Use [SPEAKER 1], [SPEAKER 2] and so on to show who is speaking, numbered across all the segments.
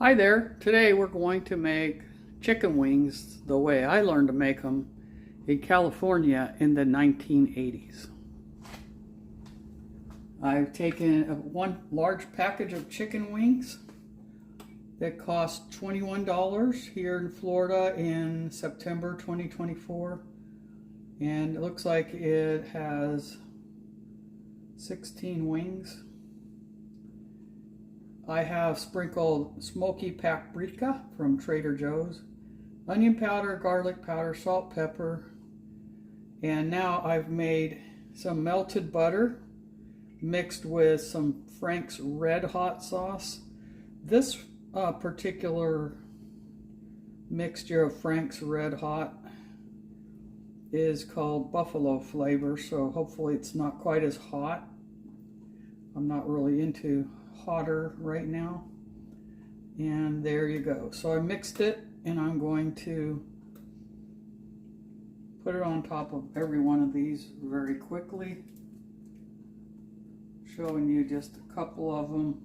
[SPEAKER 1] Hi there. Today we're going to make chicken wings the way I learned to make them in California in the 1980s. I've taken one large package of chicken wings that cost $21 here in Florida in September 2024. And it looks like it has 16 wings. I have sprinkled smoky paprika from Trader Joe's, onion powder, garlic powder, salt, pepper, and now I've made some melted butter mixed with some Frank's Red Hot sauce. This particular mixture of Frank's Red Hot is called buffalo flavor, so hopefully it's not quite as hot. I'm not really into hotter right now. And there you go. So I mixed it, and I'm going to put it on top of every one of these very quickly, showing you just a couple of them.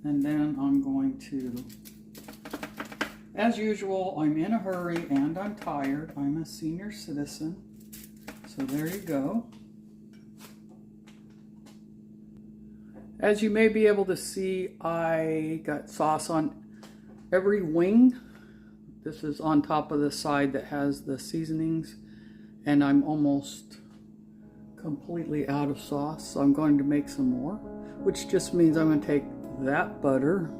[SPEAKER 1] And then I'm going to, as usual, I'm in a hurry and I'm tired. I'm a senior citizen. So there you go. As you may be able to see, I got sauce on every wing. This is on top of the side that has the seasonings, and I'm almost completely out of sauce, so I'm going to make some more, which just means I'm going to take that butter.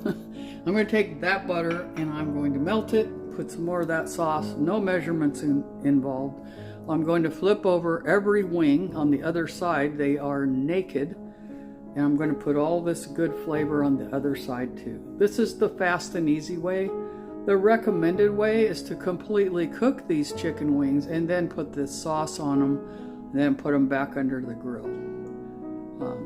[SPEAKER 1] I'm going to take that butter and I'm going to melt it, put some more of that sauce, no measurements involved. I'm going to flip over every wing on the other side. They are naked. And I'm going to put all this good flavor on the other side too. This is the fast and easy way. The recommended way is to completely cook these chicken wings and then put this sauce on them, and then put them back under the grill,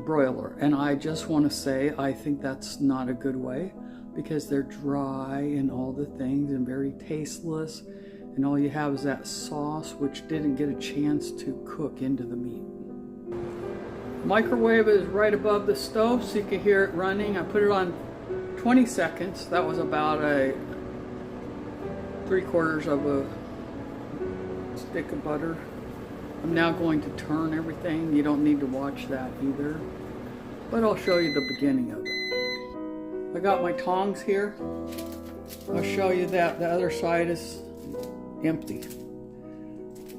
[SPEAKER 1] broiler. And I just want to say, I think that's not a good way because they're dry and all the things and very tasteless. And all you have is that sauce, which didn't get a chance to cook into the meat. Microwave is right above the stove, so you can hear it running. I put it on 20 seconds. That was about a 3/4 of a stick of butter. I'm now going to turn everything. You don't need to watch that either, but I'll show you the beginning of it. I got my tongs here. I'll show you that the other side is empty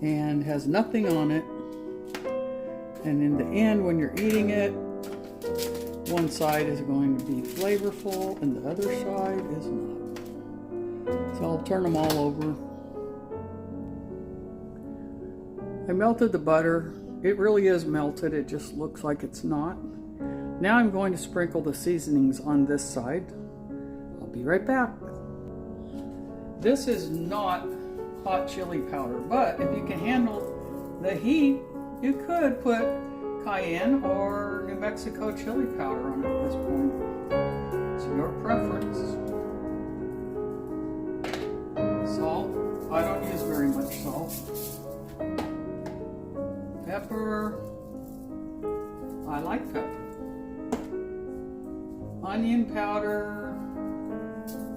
[SPEAKER 1] and has nothing on it, and in the end when you're eating it, one side is going to be flavorful and the other side is not. So I'll turn them all over. I melted the butter. It really is melted, it just looks like it's not. Now I'm going to sprinkle the seasonings on this side. I'll be right back. This is not hot chili powder, but if you can handle the heat, you could put cayenne or New Mexico chili powder on it at this point. It's your preference. Salt. I don't use very much salt. Pepper. I like pepper. Onion powder.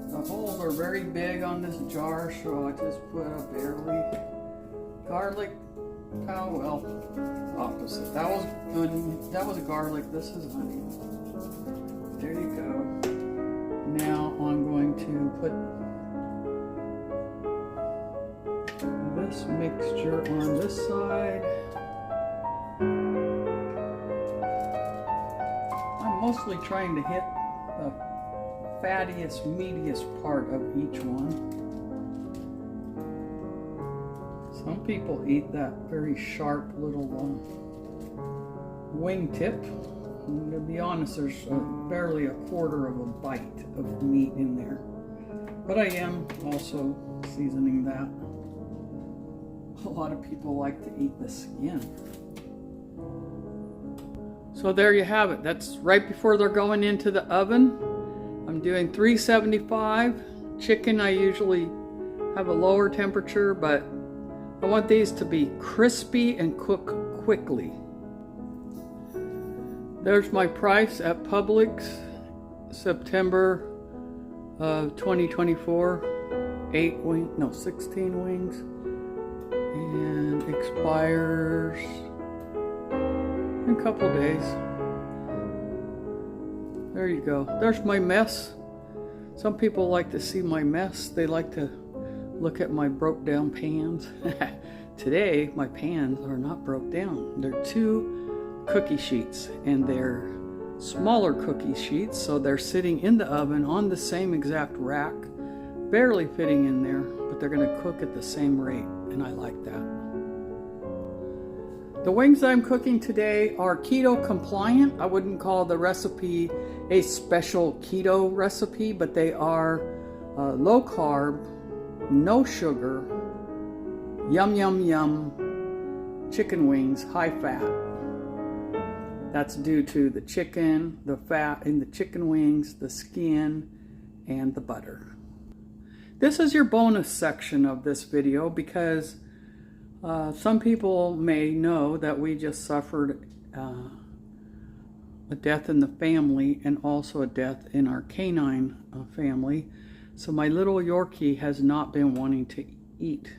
[SPEAKER 1] The holes are very big on this jar, so I just put a barely. Garlic powder, well, opposite. That was onion. That was garlic. This is onion. There you go. Now I'm going to put this mixture on this side. I'm mostly trying to hit the fattiest, meatiest part of each one. Some people eat that very sharp little wing tip. And to be honest, there's barely 1/4 of a bite of meat in there. But I am also seasoning that. A lot of people like to eat the skin. So there you have it. That's right before they're going into the oven. I'm doing 375. Chicken, I usually have a lower temperature, but I want these to be crispy and cook quickly. There's my price at Publix, September of 2024. 16 wings, and expires in a couple days. There you go. There's my mess. Some people like to see my mess. They like to look at my broke down pans. Today, my pans are not broke down. They're 2 cookie sheets, and they're smaller cookie sheets, so they're sitting in the oven on the same exact rack, barely fitting in there, but they're going to cook at the same rate, and I like that. The wings I'm cooking today are keto compliant. I wouldn't call the recipe a special keto recipe, but they are low carb, no sugar, yum yum yum chicken wings, high fat. That's due to the chicken, the fat in the chicken wings, the skin, and the butter. This is your bonus section of this video because some people may know that we just suffered a death in the family and also a death in our canine family. So my little Yorkie has not been wanting to eat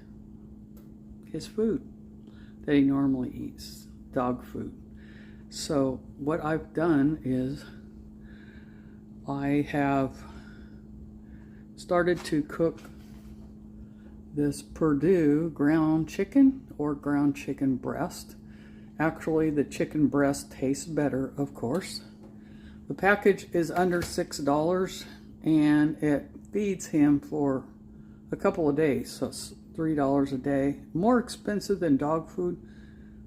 [SPEAKER 1] his food that he normally eats, dog food. So what I've done is I have started to cook this Perdue ground chicken or ground chicken breast. Actually, the chicken breast tastes better, of course. The package is under $6 and it feeds him for a couple of days, so it's $3 a day. More expensive than dog food,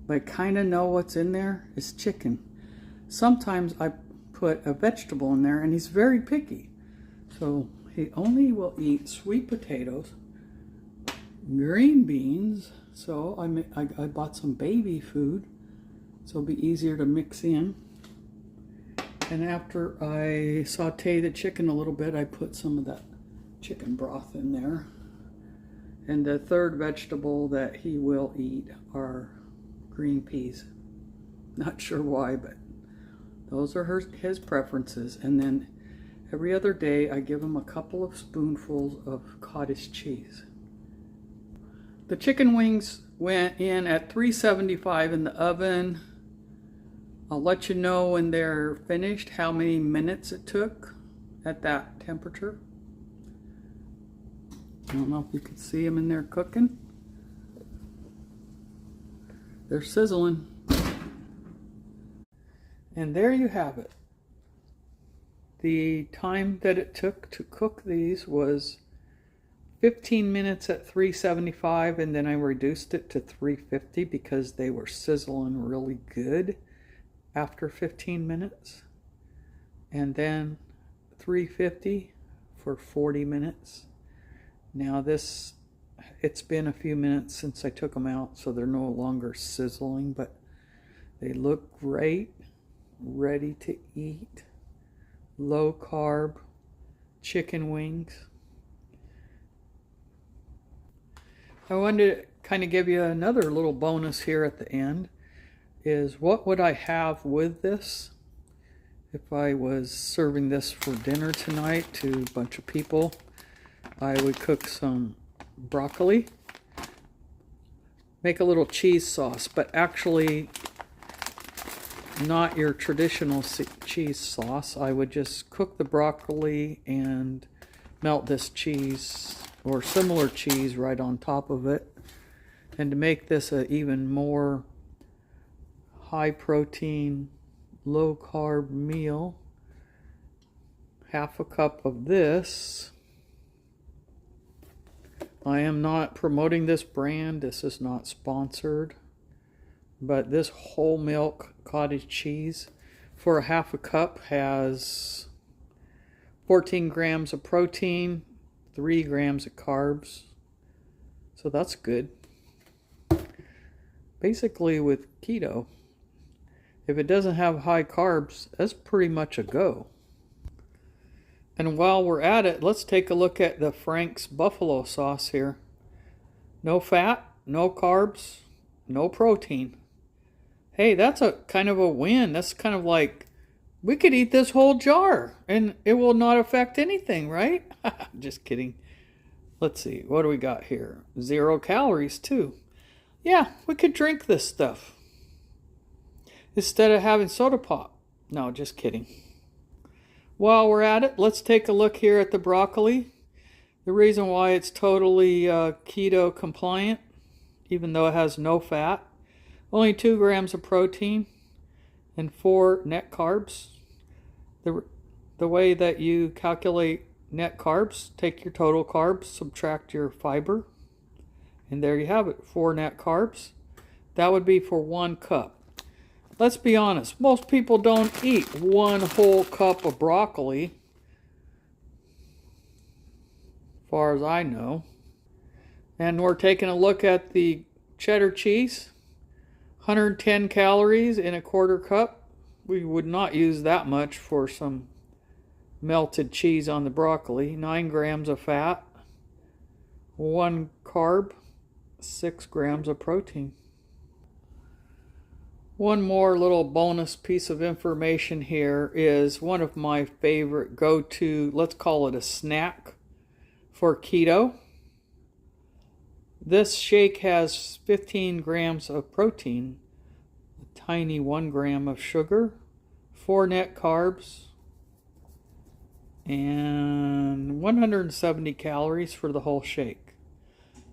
[SPEAKER 1] but I kind of know what's in there. It's chicken. Sometimes I put a vegetable in there and he's very picky. So he only will eat sweet potatoes, green beans. So I bought some baby food, so it'll be easier to mix in. And after I saute the chicken a little bit, I put some of that chicken broth in there. And the third vegetable that he will eat are green peas. Not sure why, but those are his preferences. And then every other day I give him a couple of spoonfuls of cottage cheese. The chicken wings went in at 375 in the oven. I'll let you know when they're finished how many minutes it took at that temperature. I don't know if you can see them in there cooking. They're sizzling. And there you have it. The time that it took to cook these was 15 minutes at 375, and then I reduced it to 350 because they were sizzling really good after 15 minutes. And then 350 for 40 minutes. Now it's been a few minutes since I took them out, so they're no longer sizzling, but they look great, ready to eat. Low carb chicken wings. I wanted to kind of give you another little bonus here at the end, is what would I have with this if I was serving this for dinner tonight to a bunch of people. I would cook some broccoli, make a little cheese sauce, but actually not your traditional cheese sauce. I would just cook the broccoli and melt this cheese or similar cheese right on top of it. And to make this an even more high protein, low carb meal, half a cup of this. I am not promoting this brand. This is not sponsored. But this whole milk cottage cheese for a half a cup has 14 grams of protein, 3 grams of carbs. So that's good. Basically with keto, if it doesn't have high carbs, that's pretty much a go. And while we're at it, let's take a look at the Frank's buffalo sauce here. No fat, no carbs, no protein. Hey, that's a kind of a win. That's kind of like We could eat this whole jar and it will not affect anything, right? Just kidding. Let's see, what do we got here? 0 calories too. Yeah, we could drink this stuff instead of having soda pop. No, just kidding. While we're at it, let's take a look here at the broccoli. The reason why it's totally keto compliant, even though it has no fat, only 2 grams of protein and 4 net carbs. The way that you calculate net carbs, take your total carbs, subtract your fiber, and there you have it, 4 net carbs. That would be for 1 cup. Let's be honest, most people don't eat 1 whole cup of broccoli, as far as I know. And we're taking a look at the cheddar cheese, 110 calories in a 1/4 cup. We would not use that much for some melted cheese on the broccoli. 9 grams of fat, 1 carb, 6 grams of protein. One more little bonus piece of information here is one of my favorite go-to, let's call it a snack for keto. This shake has 15 grams of protein, a tiny 1 gram of sugar, 4 net carbs, and 170 calories for the whole shake.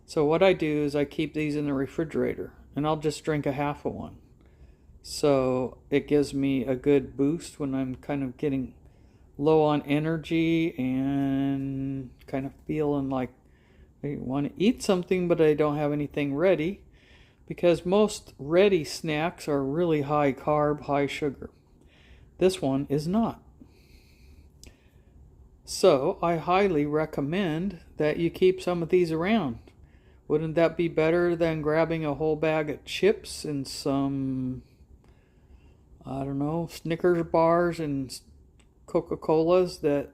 [SPEAKER 1] So what I do is I keep these in the refrigerator, and I'll just drink a half of one. So it gives me a good boost when I'm kind of getting low on energy and kind of feeling like I want to eat something but I don't have anything ready, because most ready snacks are really high carb, high sugar. This one is not. So I highly recommend that you keep some of these around. Wouldn't that be better than grabbing a whole bag of chips and some, I don't know, Snickers bars and Coca-Colas? That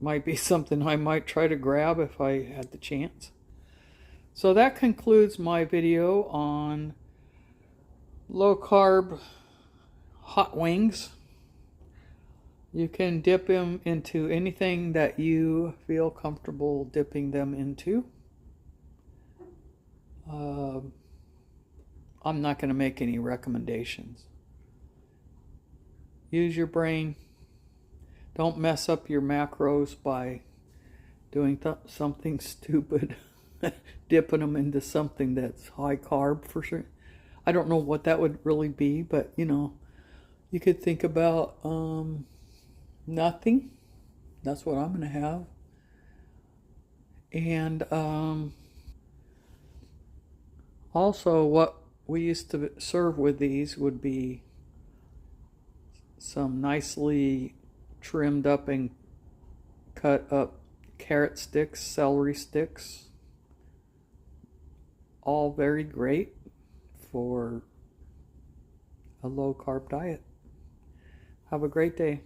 [SPEAKER 1] might be something I might try to grab if I had the chance. So that concludes my video on low carb hot wings. You can dip them into anything that you feel comfortable dipping them into. I'm not going to make any recommendations. Use your brain. Don't mess up your macros by doing something stupid, dipping them into something that's high carb for sure. I don't know what that would really be, but you could think about nothing. That's what I'm going to have. And also what we used to serve with these would be some nicely trimmed up and cut up carrot sticks, celery sticks. All very great for a low carb diet. Have a great day.